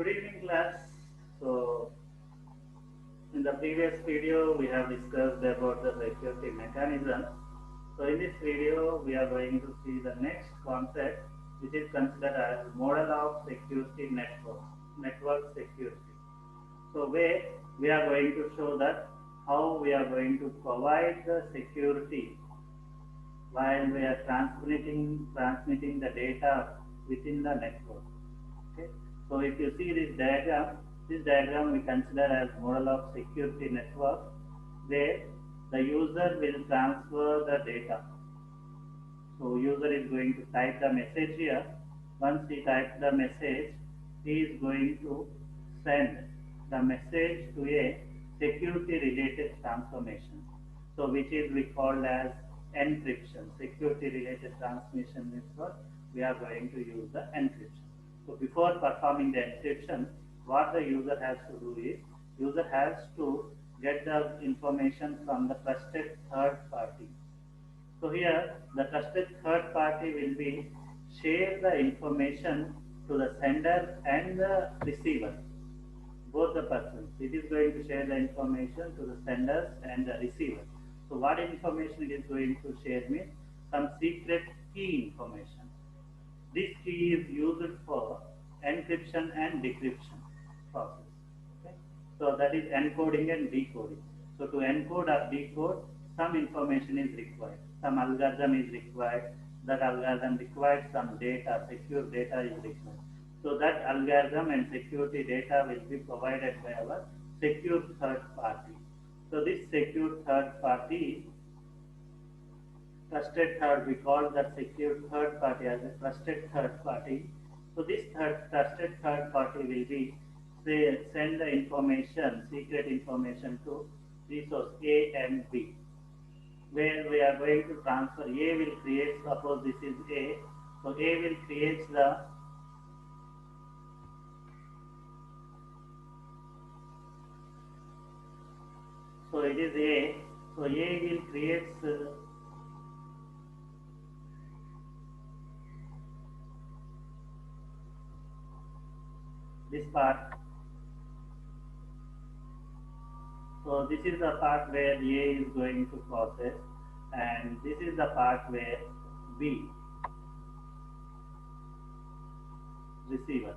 Good evening, class. So, in the previous video, we have discussed about the security mechanism. So, in this video, we are going to see the next concept, which is considered as model of security network security. So, where we are going to show that how we are going to provide the security while we are transmitting the data within the network. Okay. So if you see this diagram we consider as model of security network where the user will transfer the data. So user is going to type the message here. Once he types the message, he is going to send the message to a security related transformation. So which is we called as encryption. Security related transmission is what we are going to use the encryption. So before performing the encryption, what the user has to do is user has to get the information from the trusted third party. So here the trusted third party will be share the information to the sender and the receiver, both the persons. It is going to share the information to the senders and the receiver. So what information it is going to share means some secret key information. This key is used for encryption and decryption process. Okay? So that is encoding and decoding. So to encode or decode, some information is required. Some algorithm is required. That algorithm requires some data, secure data is required. So that algorithm and security data will be provided by our secure third party. So this secure third party, trusted third, we call that secure third party as a trusted third party. So this trusted third party will be send the information, secret information to resource A and B, where we are going to transfer. A will create, suppose this is A, so A will create so it is A, so A will create this part. So this is the part where A is going to process, and this is the part where B, receiver.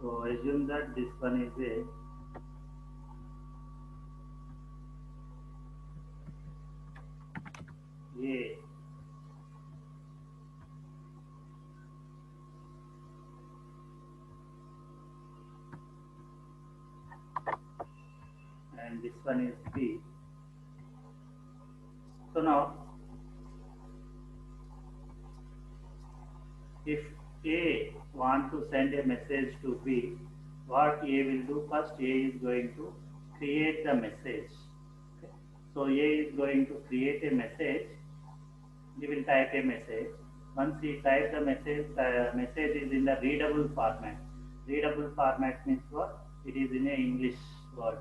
So assume that this one is A. A. And this one is B. So now, if A want to send a message to B, what A will do? First, A is going to create the message. Okay. So A is going to create a message. He will type a message. Once he types the message is in the readable format. Readable format means what? It is in a English word.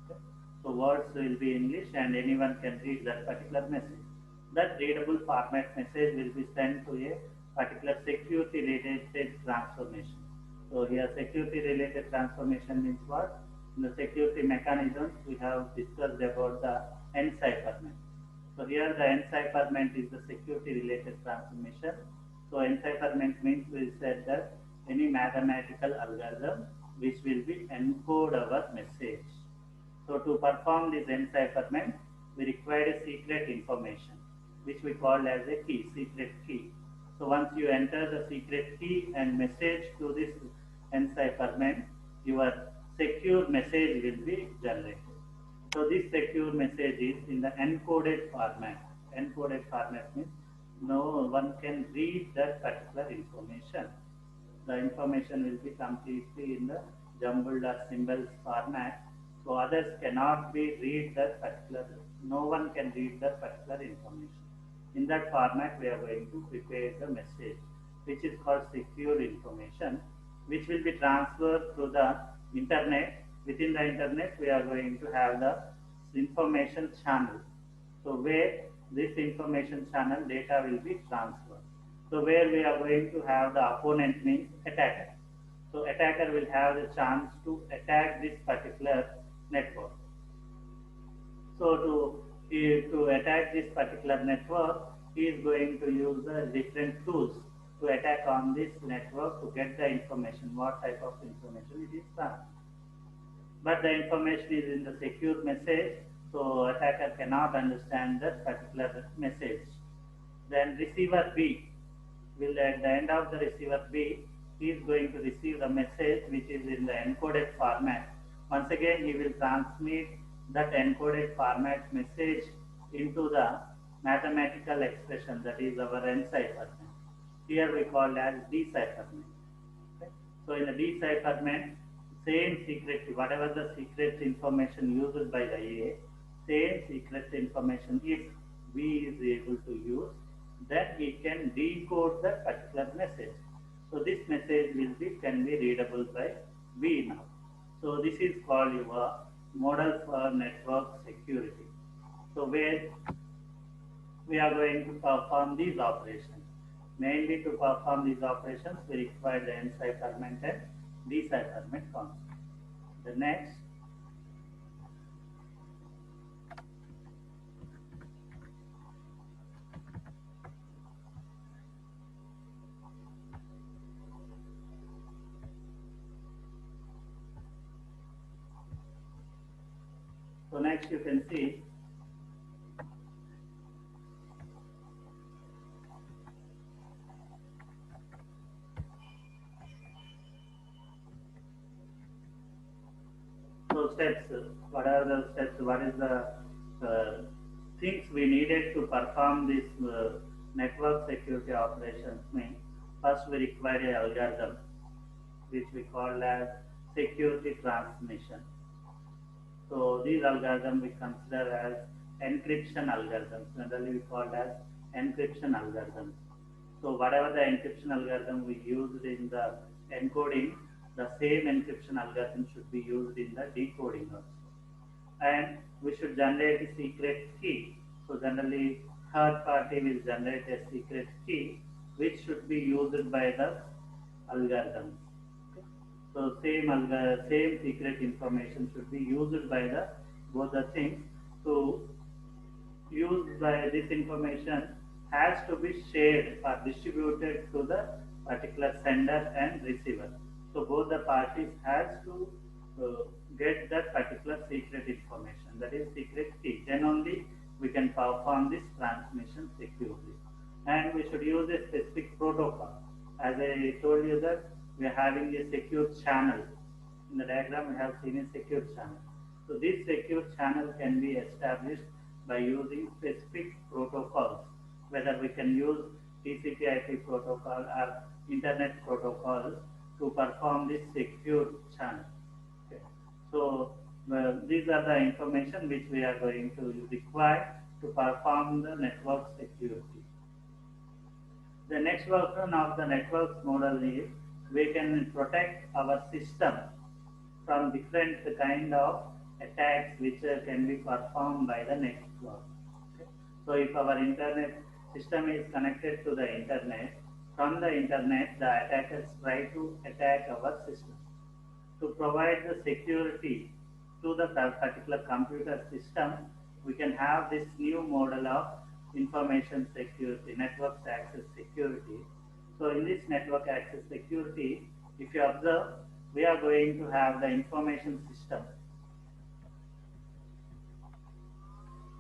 Okay. So words will be English and anyone can read that particular message. That readable format message will be sent to a particular security related transformation. So here security related transformation means what? In the security mechanisms we have discussed about the encipherment. So here the encipherment is the security related transformation. So encipherment means we said that any mathematical algorithm which will be encode our message. So to perform this encipherment, we require a secret information which we call as a key, secret key. So once you enter the secret key and message to this encipherment, your secure message will be generated. So this secure message is in the encoded format. Encoded format means no one can read that particular information. The information will be completely in the jumbled or symbols format. So others cannot be read that particular, no one can read that particular information. In that format we are going to prepare the message which is called secure information, which will be transferred through the internet. Within the internet we are going to have the information channel. So where this information channel data will be transferred. So where we are going to have the opponent means attacker. So attacker will have the chance to attack this particular network. So to attack this particular network, he is going to use the different tools to attack on this network to get the information, what type of information it is from. But the information is in the secure message, so attacker cannot understand that particular message. Then receiver B will, at the end of the receiver B, he is going to receive the message which is in the encoded format. Once again, he will transmit that encoded format message into the mathematical expression, that is our encipherment. Here we call as decipherment. Okay? So in the decipherment, same secret, whatever the secret information used by the A, same secret information if B is able to use, then he can decode the particular message. So this message can be readable by B now. So this is called your model for network security. So where we are going to perform these operations. Mainly to perform these operations, we require the encipherment and decipherment concept. The next, so next you can see so steps. What are the steps? What is the things we needed to perform this network security operations? Mean first we require an algorithm which we call as security transmission. So these algorithms we consider as encryption algorithms. Generally we call as encryption algorithms. So whatever the encryption algorithm we used in the encoding, the same encryption algorithm should be used in the decoding also. And we should generate a secret key. So generally third party will generate a secret key which should be used by the algorithms. So same secret information should be used by the both the things. So used by this information has to be shared or distributed to the particular sender and receiver. So both the parties has to get that particular secret information, that is secret key. Then only we can perform this transmission securely. And we should use a specific protocol. As I told you that we are having a secure channel. In the diagram we have seen a secure channel. So this secure channel can be established by using specific protocols, whether we can use TCP/IP protocol or internet protocol to perform this secure channel. Okay. So these are the information which we are going to require to perform the network security. The next version of the network model is we can protect our system from different kind of attacks which can be performed by the network. Okay. So if our internet system is connected to the internet, from the internet the attackers try to attack our system. To provide the security to the particular computer system, we can have this new model of information security, network access security. So in this network access security, if you observe, we are going to have the information system.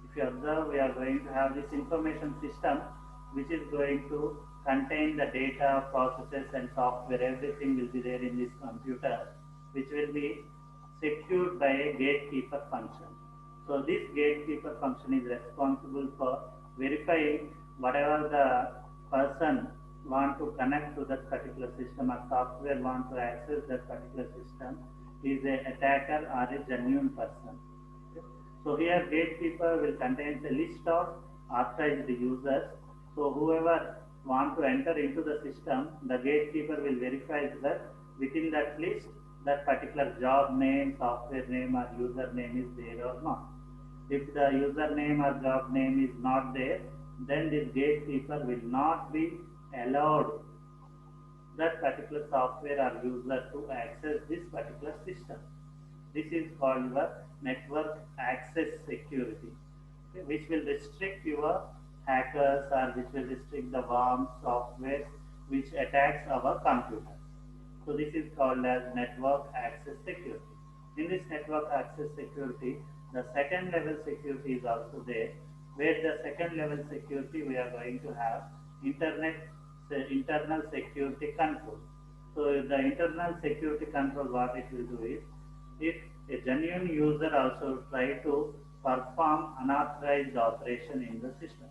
If you observe, we are going to have this information system which is going to contain the data, processes and software. Everything will be there in this computer, which will be secured by a gatekeeper function. So this gatekeeper function is responsible for verifying whatever the person want to connect to that particular system or software want to access that particular system is an attacker or a genuine person. Okay. So here gatekeeper will contain a list of authorized users. So whoever want to enter into the system, the gatekeeper will verify that within that list that particular job name, software name or username is there or not. If the username or job name is not there, then this gatekeeper will not be allowed that particular software or user to access this particular system. This is called the network access security, okay, which will restrict your hackers or which will restrict the worm software which attacks our computer. So this is called as network access security. In this network access security, the second level security is also there, where the second level security we are going to have internal security control. So the internal security control, what it will do is, if a genuine user also try to perform unauthorized operation in the system,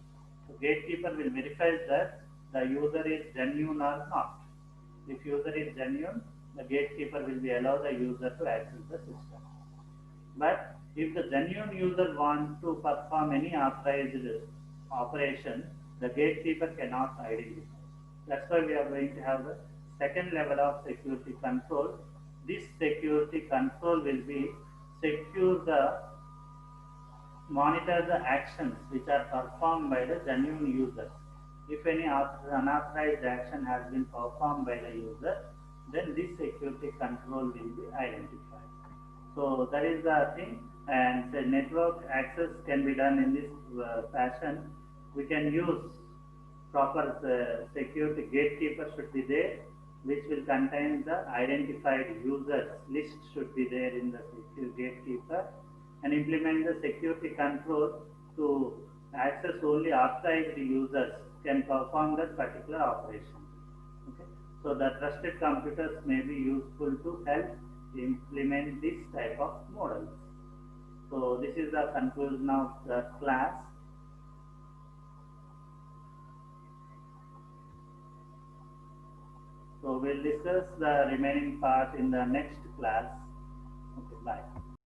so gatekeeper will verify that the user is genuine or not. If user is genuine, the gatekeeper will be allow the user to access the system. But if the genuine user wants to perform any authorized operation, the gatekeeper cannot identify. That's why we are going to have the second level of security control. This security control will be secure the monitor the actions which are performed by the genuine users. If any unauthorized action has been performed by the user, then this security control will be identified. So that is the thing, and the network access can be done in this fashion. We can use proper security gatekeeper should be there, which will contain the identified users list should be there in the secure gatekeeper, and implement the security control to access only authorized users can perform that particular operation. Okay, so the trusted computers may be useful to help implement this type of models. So this is the conclusion of the class. So we'll discuss the remaining part in the next class. Okay, bye.